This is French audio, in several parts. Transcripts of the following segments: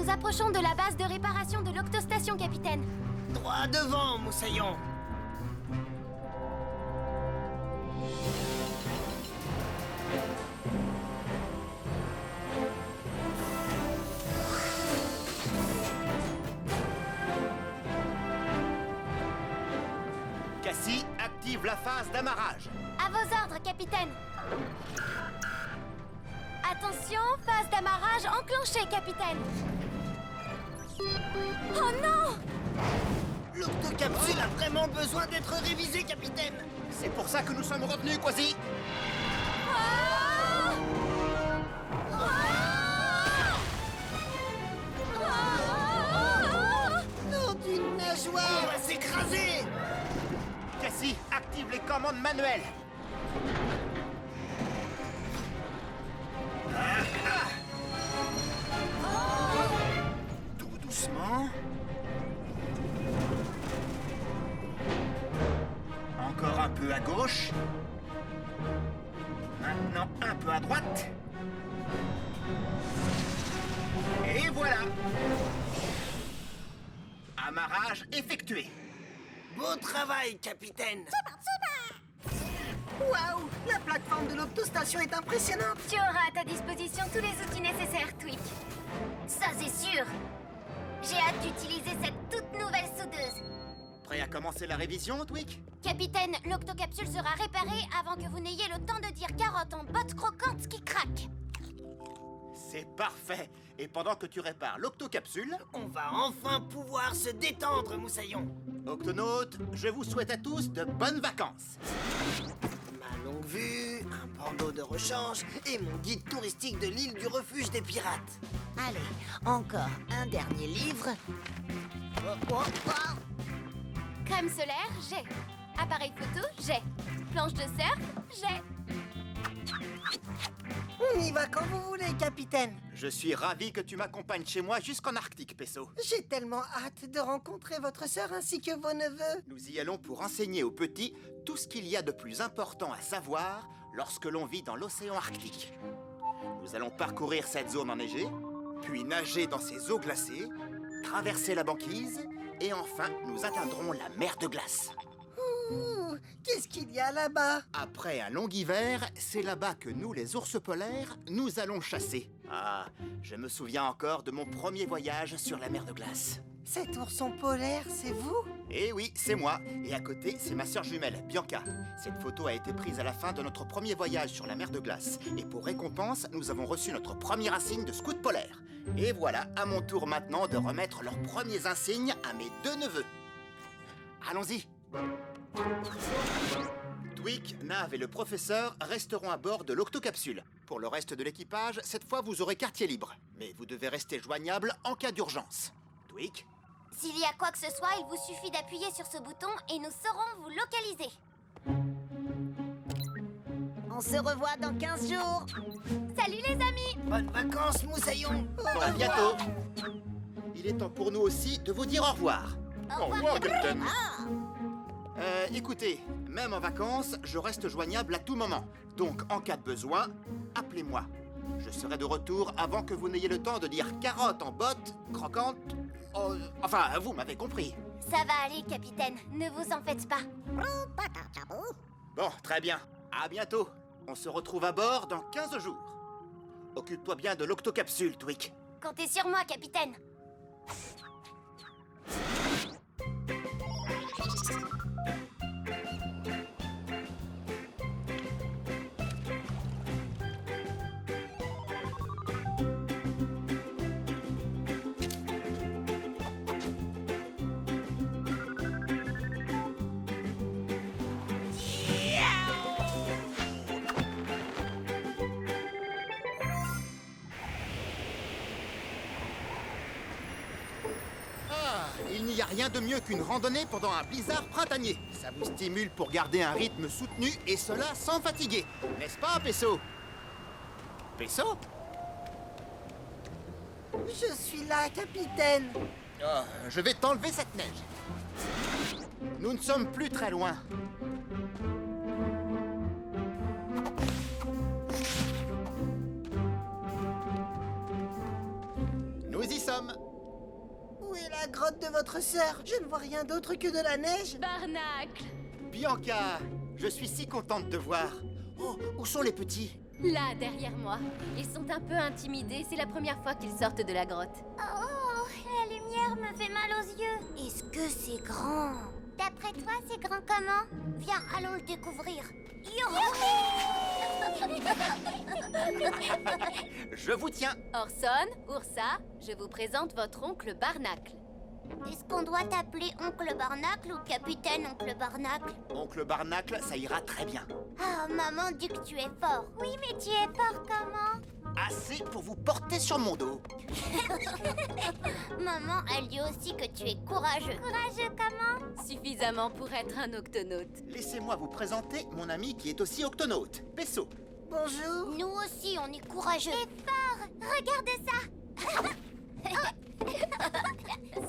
nous approchons de la base de réparation de l'Octostation, capitaine. Droit devant, Moussaillon. Cassie, active la phase d'amarrage. À vos ordres, capitaine. Attention, phase d'amarrage enclenchée, capitaine. Oh non! L'octocapsule a vraiment besoin d'être révisée, capitaine. C'est pour ça que nous sommes revenus, Quasi. Ah! Non d'une nageoire. On va s'écraser. Cassie, active les commandes manuelles. Tout doucement. Encore un peu à gauche. Maintenant un peu à droite. Et voilà. Amarrage effectué. Beau travail, capitaine. Waouh! La plateforme de l'Octostation est impressionnante! Tu auras à ta disposition tous les outils nécessaires, Tweak. Ça, c'est sûr. J'ai hâte d'utiliser cette toute nouvelle soudeuse. Prêt à commencer la révision, Tweak? Capitaine, l'octocapsule sera réparée avant que vous n'ayez le temps de dire carotte en botte croquante qui craque. C'est parfait. Et pendant que tu répares l'octocapsule, On va enfin pouvoir se détendre, Moussaillon. octonautes, je vous souhaite à tous de bonnes vacances. Ma longue vue, un bandeau de rechange et mon guide touristique de l'île du refuge des pirates. Allez, encore un dernier livre. Crème solaire, j'ai. Appareil photo, j'ai. Planche de surf, j'ai. On y va quand vous voulez, capitaine. Je suis ravi que tu m'accompagnes chez moi jusqu'en Arctique, Pesso. J'ai tellement hâte de rencontrer votre sœur ainsi que vos neveux. Nous y allons pour enseigner aux petits tout ce qu'il y a de plus important à savoir lorsque l'on vit dans l'océan Arctique. Nous allons parcourir cette zone enneigée, puis nager dans ces eaux glacées, traverser la banquise, et enfin, nous atteindrons la mer de glace. Ouh, qu'est-ce qu'il y a là-bas? Après un long hiver, c'est là-bas que nous, les ours polaires, nous allons chasser. Ah, je me souviens encore de mon premier voyage sur la mer de glace. Cet ourson polaire, c'est vous? Eh oui, c'est moi. Et à côté, c'est ma sœur jumelle, Bianca. Cette photo a été prise à la fin de notre premier voyage sur la mer de glace. Et pour récompense, nous avons reçu notre premier insigne de scout polaire. Et voilà, à mon tour maintenant de remettre leurs premiers insignes à mes deux neveux. Allons-y. Tweak, Nav et le professeur resteront à bord de l'octocapsule. Pour le reste de l'équipage, cette fois vous aurez quartier libre. Mais vous devez rester joignable en cas d'urgence. Tweak? S'il y a quoi que ce soit, il vous suffit d'appuyer sur ce bouton et nous saurons vous localiser. On se revoit dans 15 jours. Salut les amis! Bonnes vacances, Moussaillon. À bientôt. Il est temps pour nous aussi de vous dire au revoir. Au revoir, Capitaine. Écoutez, même en vacances, je reste joignable à tout moment. Donc, en cas de besoin, appelez-moi. Je serai de retour avant que vous n'ayez le temps de dire carotte en botte, croquante. Enfin, vous m'avez compris. Ça va aller, capitaine. Ne vous en faites pas. Bon, très bien. À bientôt. On se retrouve à bord dans 15 jours. Occupe-toi bien de l'octocapsule, Tweak. Comptez sur moi, capitaine. Il n'y a rien de mieux qu'une randonnée pendant un blizzard printanier. Ça vous stimule pour garder un rythme soutenu et cela sans fatiguer. N'est-ce pas, Pesso? Pesso? Je suis là, capitaine. Oh, je vais t'enlever cette neige. Nous ne sommes plus très loin. Nous y sommes. grotte de votre sœur. Je ne vois rien d'autre que de la neige. Barnacle! Bianca, je suis si contente de te voir. Oh, où sont les petits? Là, derrière moi. Ils sont un peu intimidés, c'est la première fois qu'ils sortent de la grotte. Oh, la lumière me fait mal aux yeux. Est-ce que c'est grand? D'après toi, c'est grand comment? Viens, allons le découvrir. Je vous tiens. Orson, Ursa, je vous présente votre oncle Barnacle. Est-ce qu'on doit t'appeler Oncle Barnacle ou Capitaine Oncle Barnacle? Oncle Barnacle, ça ira très bien. Ah, maman dit que tu es fort. Oui, mais tu es fort comment? Assez pour vous porter sur mon dos. Maman, elle dit aussi que tu es courageux. Courageux comment? Suffisamment pour être un octonaute. Laissez-moi vous présenter mon ami qui est aussi octonaute, Pesso. Bonjour. Nous aussi, on est courageux. Et fort. Regarde ça.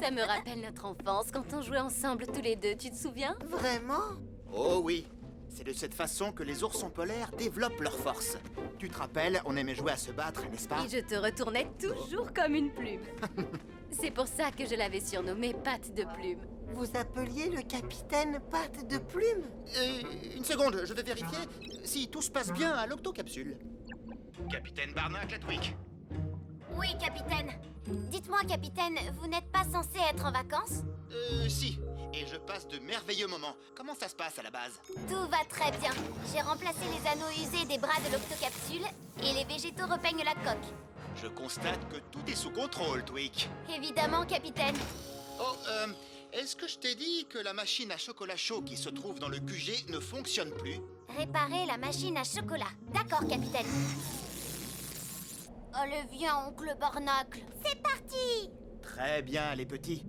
Ça me rappelle notre enfance quand on jouait ensemble tous les deux, tu te souviens? Vraiment? Oh oui, c'est de cette façon que les oursons polaires développent leur force. Tu te rappelles, on aimait jouer à se battre, n'est-ce pas? Et je te retournais toujours comme une plume. C'est pour ça que je l'avais surnommé Patte de Plume. Vous appeliez le capitaine Patte de Plume? Une seconde, je vais vérifier si tout se passe bien à l'octocapsule. Capitaine Barnacle Atwick. Oui, capitaine. Dites-moi, capitaine, vous n'êtes pas censé être en vacances? Si. Et je passe de merveilleux moments. Comment ça se passe à la base? Tout va très bien. J'ai remplacé les anneaux usés des bras de l'octocapsule et les végétaux repeignent la coque. Je constate que tout est sous contrôle, Twick. Évidemment, capitaine. Oh, est-ce que je t'ai dit que la machine à chocolat chaud qui se trouve dans le QG ne fonctionne plus? Réparer la machine à chocolat. D'accord, capitaine. Allez, viens, oncle Barnacle. C'est parti! Très bien, les petits.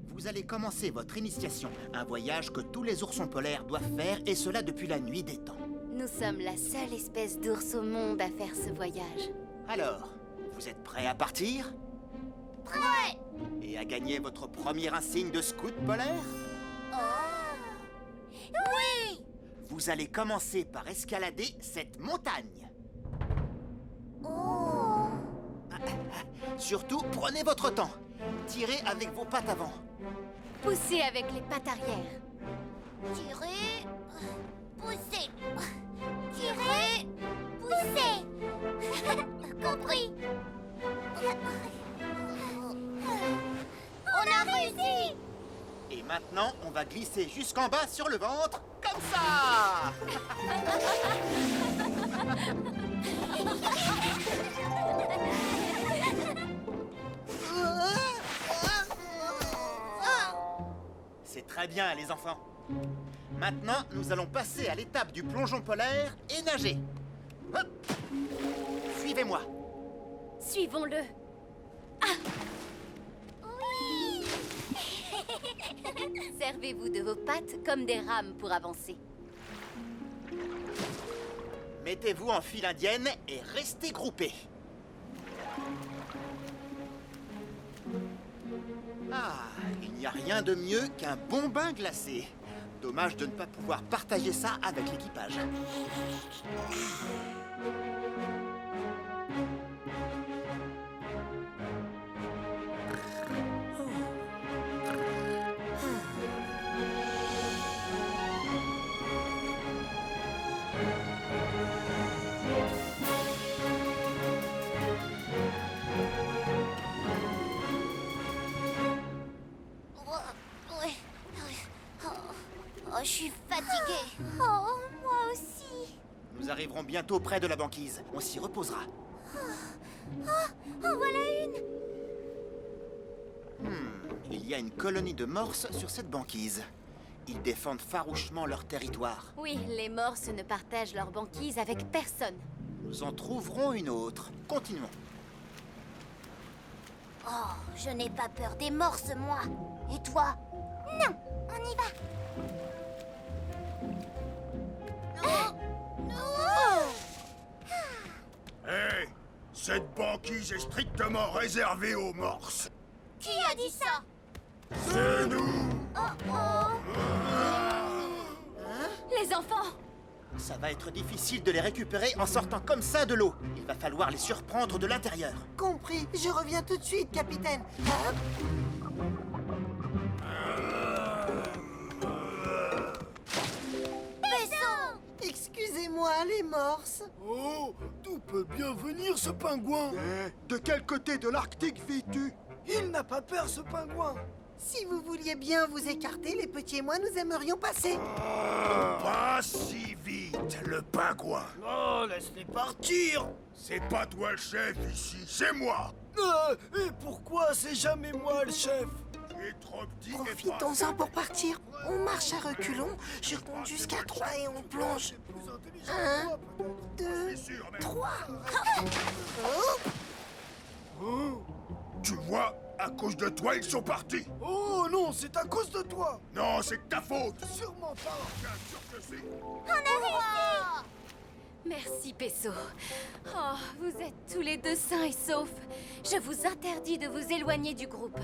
Vous allez commencer votre initiation, un voyage que tous les oursons polaires doivent faire, et cela depuis la nuit des temps. Nous sommes la seule espèce d'ours au monde à faire ce voyage. Alors, vous êtes prêts à partir? Prêt! Et à gagner votre premier insigne de scout polaire? Oh! Oui! Vous allez commencer par escalader cette montagne. Oh! Surtout, prenez votre temps. Tirez avec vos pattes avant. Poussez avec les pattes arrière. Tirer, pousser. Tirer, pousser. Compris. On a réussi! Et maintenant, on va glisser jusqu'en bas sur le ventre, comme ça. C'est très bien, les enfants. Maintenant, nous allons passer à l'étape du plongeon polaire et nager. Hop. Suivez-moi. Suivons-le. Oui! Servez-vous de vos pattes comme des rames pour avancer. Mettez-vous en file indienne et restez groupés. Ah, il n'y a rien de mieux qu'un bon bain glacé. Dommage de ne pas pouvoir partager ça avec l'équipage. Ouais. Oh, je suis fatiguée. Oh, moi aussi. Nous arriverons bientôt près de la banquise. On s'y reposera. En voilà une. Il y a une colonie de morses sur cette banquise. Ils défendent farouchement leur territoire. Oui, les morses ne partagent leur banquise avec personne. Nous en trouverons une autre. Continuons. Oh, je n'ai pas peur des morses, moi. Et toi? Non, on y va. Hé, cette banquise est strictement réservée aux morses. Qui a dit ça? C'est nous. Les enfants! Ça va être difficile de les récupérer en sortant comme ça de l'eau. Il va falloir les surprendre de l'intérieur. Compris, je reviens tout de suite, capitaine. Hop. moi les morses. Oh, d'où peut bien venir ce pingouin? De quel côté de l'Arctique vis-tu? Il n'a pas peur, ce pingouin. Si vous vouliez bien vous écarter, les petits et moi, nous aimerions passer. Pas si vite, le pingouin. Oh, laisse-les partir. C'est pas toi le chef ici, c'est moi. Et pourquoi c'est jamais moi le chef? Tu es trop petit et Profitons-en pour partir. On marche à reculons, je compte jusqu'à 3 et on plonge. 1, 2, 3. Tu vois, à cause de toi, ils sont partis. Oh non, c'est à cause de toi. Non, c'est de ta faute. Sûrement pas. Bien sûr que si. Merci, Pesso. Oh, vous êtes tous les deux sains et saufs. Je vous interdis de vous éloigner du groupe.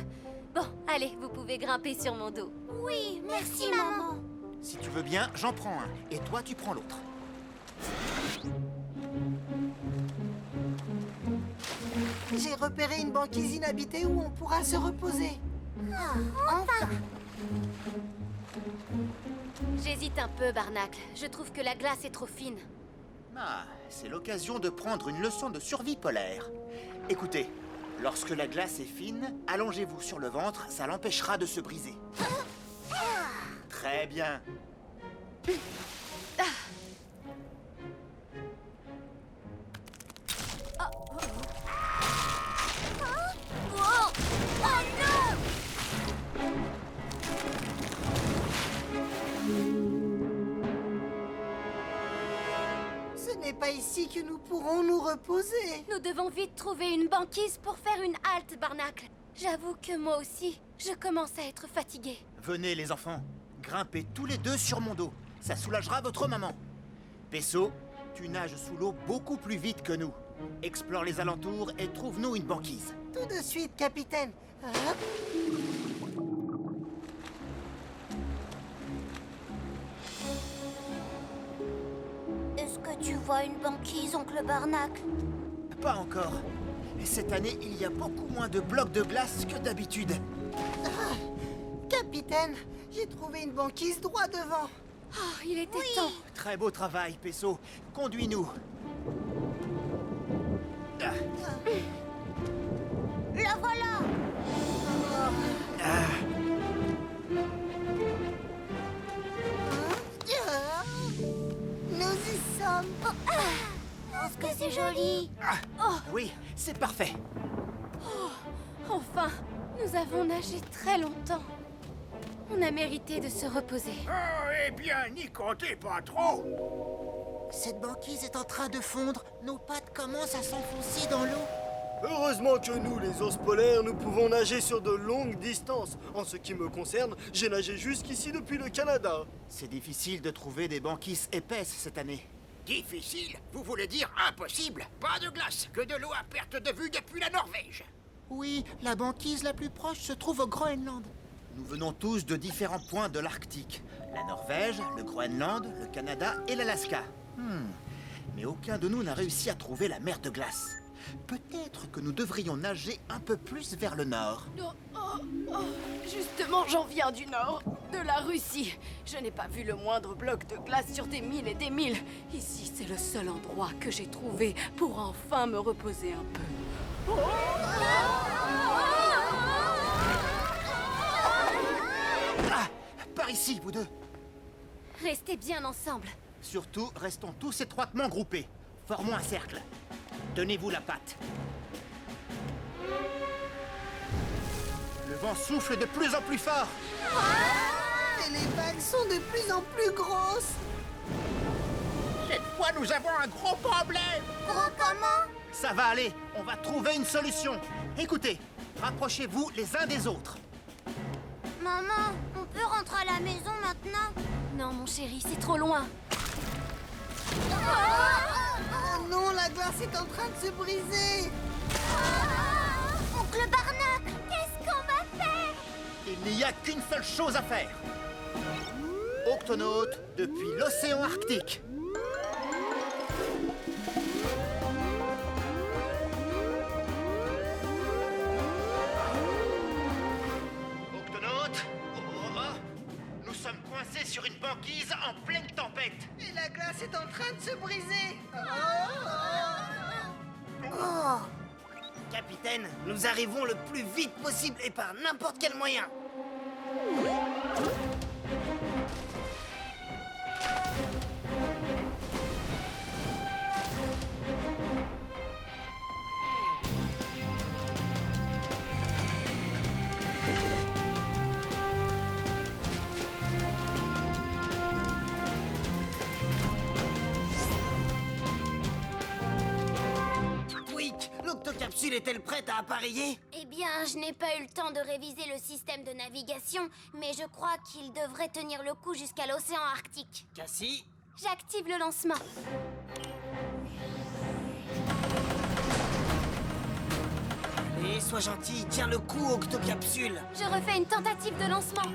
Bon, allez, vous pouvez grimper sur mon dos. Oui, merci, maman. Si tu veux bien, j'en prends un. Et toi, tu prends l'autre. J'ai repéré une banquise inhabitée où on pourra se reposer. Enfin. J'hésite un peu, Barnacle. Je trouve que la glace est trop fine. Ah, c'est l'occasion de prendre une leçon de survie polaire. Écoutez, lorsque la glace est fine, allongez-vous sur le ventre, ça l'empêchera de se briser. Très bien. Oh, oh non! Ce n'est pas ici que nous pourrons nous reposer. Nous devons vite trouver une banquise pour faire une halte, Barnacle. J'avoue que moi aussi, je commence à être fatiguée. Venez, les enfants. Grimpez tous les deux sur mon dos. Ça soulagera votre maman. Pesso, tu nages sous l'eau beaucoup plus vite que nous. Explore les alentours et trouve-nous une banquise. Tout de suite, capitaine. Hop. Est-ce que tu vois une banquise, oncle Barnacle? Pas encore. Et cette année, il y a beaucoup moins de blocs de glace que d'habitude. Capitaine, j'ai trouvé une banquise droit devant. Oh, il était temps. Très beau travail, Pesso. Conduis-nous. Ah, La voilà! Nous y sommes. Est-ce que c'est joli? oui, c'est parfait. Enfin, nous avons nagé très longtemps. On a mérité de se reposer. Eh bien, n'y comptez pas trop. Cette banquise est en train de fondre. Nos pattes commencent à s'enfoncer dans l'eau. Heureusement que nous, les ours polaires, nous pouvons nager sur de longues distances. En ce qui me concerne, j'ai nagé jusqu'ici depuis le Canada. C'est difficile de trouver des banquises épaisses cette année. Difficile? Vous voulez dire impossible? Pas de glace, que de l'eau à perte de vue depuis la Norvège. Oui, la banquise la plus proche se trouve au Groenland. Nous venons tous de différents points de l'Arctique. La Norvège, le Groenland, le Canada et l'Alaska. Mais aucun de nous n'a réussi à trouver la mer de glace. Peut-être que nous devrions nager un peu plus vers le nord. Justement, j'en viens du nord, de la Russie. Je n'ai pas vu le moindre bloc de glace sur des milles et des milles. Ici, c'est le seul endroit que j'ai trouvé pour enfin me reposer un peu. Ah! Par ici, vous deux! Restez bien ensemble. Surtout, restons tous étroitement groupés. Formons un cercle. Tenez-vous la patte. Le vent souffle de plus en plus fort. Et les vagues sont de plus en plus grosses. Cette fois, nous avons un gros problème. Gros comment? Ça va aller, on va trouver une solution. Écoutez, rapprochez-vous les uns des autres. Maman, on peut rentrer à la maison maintenant? Non, mon chéri, c'est trop loin. Oh non, la glace est en train de se briser. Oncle Barnacle, qu'est-ce qu'on va faire? Il n'y a qu'une seule chose à faire. Octonautes depuis l'océan Arctique. Octonautes, nous sommes coincés sur une banquise en pleine tempête. la glace est en train de se briser. Oh. Capitaine, nous arrivons le plus vite possible et par n'importe quel moyen. L'octocapsule est-elle prête à appareiller? Eh bien, je n'ai pas eu le temps de réviser le système de navigation, mais je crois qu'il devrait tenir le coup jusqu'à l'océan Arctique. Cassie? J'active le lancement. Allez, sois gentil, tiens le coup, Octocapsule. Je refais une tentative de lancement.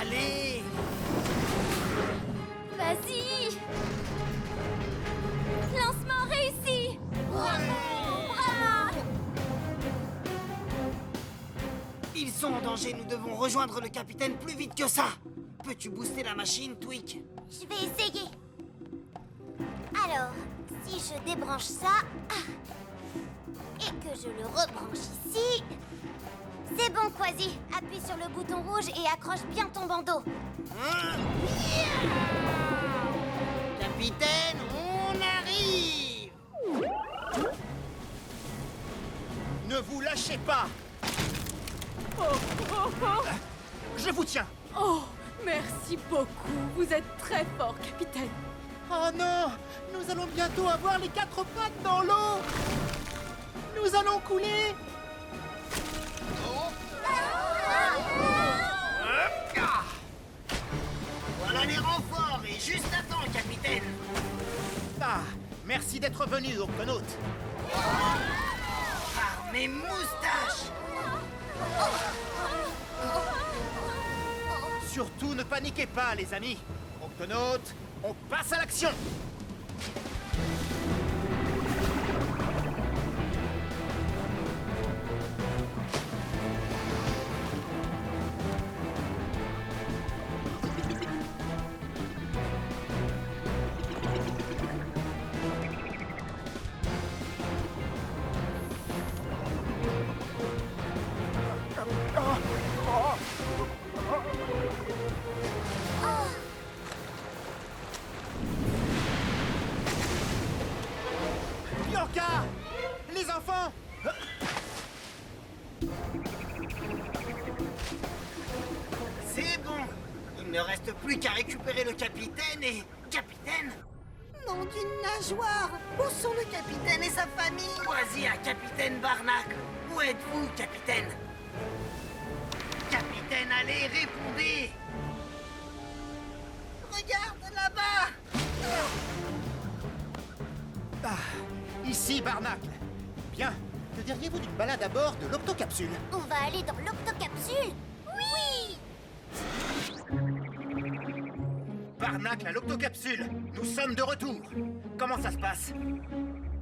Allez! Vas-y! Lancement réussi! Bravo! Bravo! Ils sont en danger, nous devons rejoindre le capitaine plus vite que ça. Peux-tu booster la machine, Tweak? Je vais essayer. Alors, si je débranche ça... et que je le rebranche ici... C'est bon, Quasi. Appuie sur le bouton rouge et accroche bien ton bandeau. Capitaine, on arrive! Ne vous lâchez pas! Je vous tiens! Oh, merci beaucoup. Vous êtes très fort, capitaine. Oh non! Nous allons bientôt avoir les 4 pattes dans l'eau! Nous allons couler! Voilà les renforts et juste à temps, capitaine. Ah, merci d'être venu, Octonaute. Par mes moustaches! Surtout ne paniquez pas, les amis. Octonaute, on passe à l'action! Bianca! Les enfants! C'est bon. Il ne reste plus qu'à récupérer le capitaine et... Capitaine? Nom d'une nageoire. Où sont le capitaine et sa famille? Choisis un capitaine Barnacle. Où êtes-vous, capitaine? Capitaine, allez, répondez! Regarde là-bas. Ah, ici, Barnacle. Bien. Que diriez-vous d'une balade à bord de l'Octocapsule? On va aller dans l'octocapsule? Oui! Barnacle à l'Octocapsule. Nous sommes de retour. Comment ça se passe?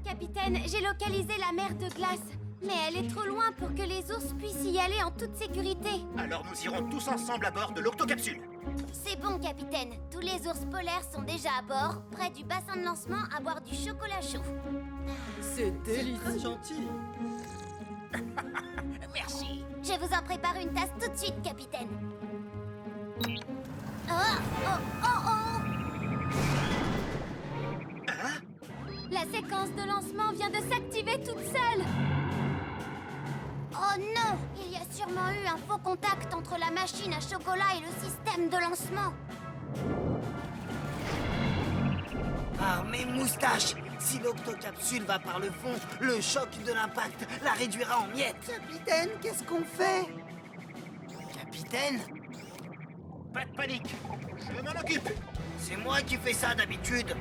Capitaine, j'ai localisé la mer de glace. Mais elle est trop loin pour que les ours puissent y aller en toute sécurité. Alors nous irons tous ensemble à bord de l'Octocapsule. C'est bon, capitaine. Tous les ours polaires sont déjà à bord, près du bassin de lancement, à boire du chocolat chaud. C'est délicieux. Très gentil. Merci. Je vous en prépare une tasse tout de suite, capitaine. Oh, oh, oh, oh! La séquence de lancement vient de s'activer toute seule. Oh non! Il y a sûrement eu un faux contact entre la machine à chocolat et le système de lancement. Par mes moustaches! Si l'Octocapsule va par le fond, le choc de l'impact la réduira en miettes. Capitaine, qu'est-ce qu'on fait? Capitaine? Pas de panique. Je m'en occupe. C'est moi qui fais ça d'habitude.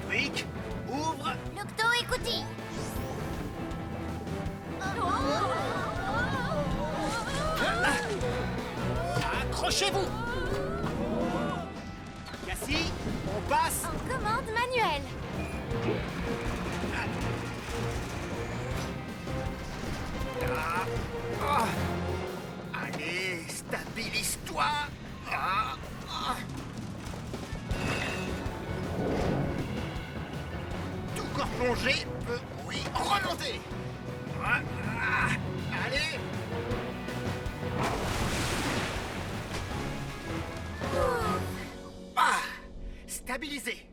Tweak, ouvre. L'octo écoutez. Accrochez-vous. Cassie, on passe. En commande manuelle. Allez, stabilise-toi. plongée peut, oui, remonter. Allez. Ah, stabilisé.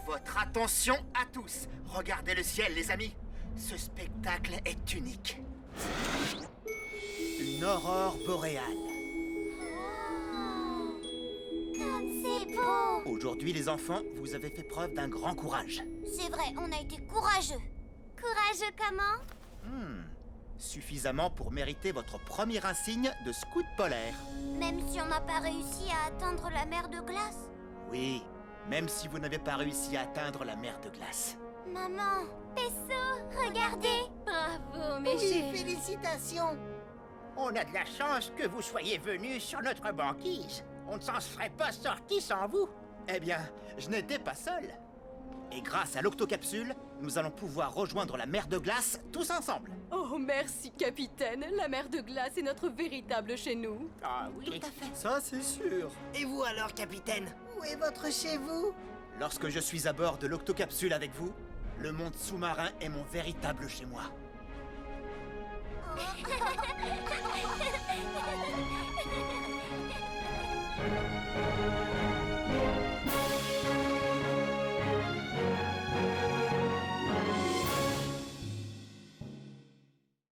Votre attention à tous. Regardez le ciel, les amis. Ce spectacle est unique. Une aurore boréale. Comme c'est beau! Aujourd'hui, les enfants, vous avez fait preuve d'un grand courage. C'est vrai, on a été courageux. Courageux comment? Suffisamment pour mériter votre premier insigne de scout polaire. Même si on n'a pas réussi à atteindre la mer de glace? Oui, même si vous n'avez pas réussi à atteindre la mer de glace. Maman, Pesso, regardez! Bravo, mes chéris. Félicitations. On a de la chance que vous soyez venus sur notre banquise. On ne s'en serait pas sorti sans vous. Eh bien, je n'étais pas seul. Et grâce à l'octocapsule, nous allons pouvoir rejoindre la mer de glace tous ensemble. Oh, merci, capitaine. La mer de glace est notre véritable chez nous. Ah oui. Ça, c'est sûr. Et vous alors, capitaine? Où est votre chez vous? Lorsque je suis à bord de l'octocapsule avec vous, le monde sous-marin est mon véritable chez moi.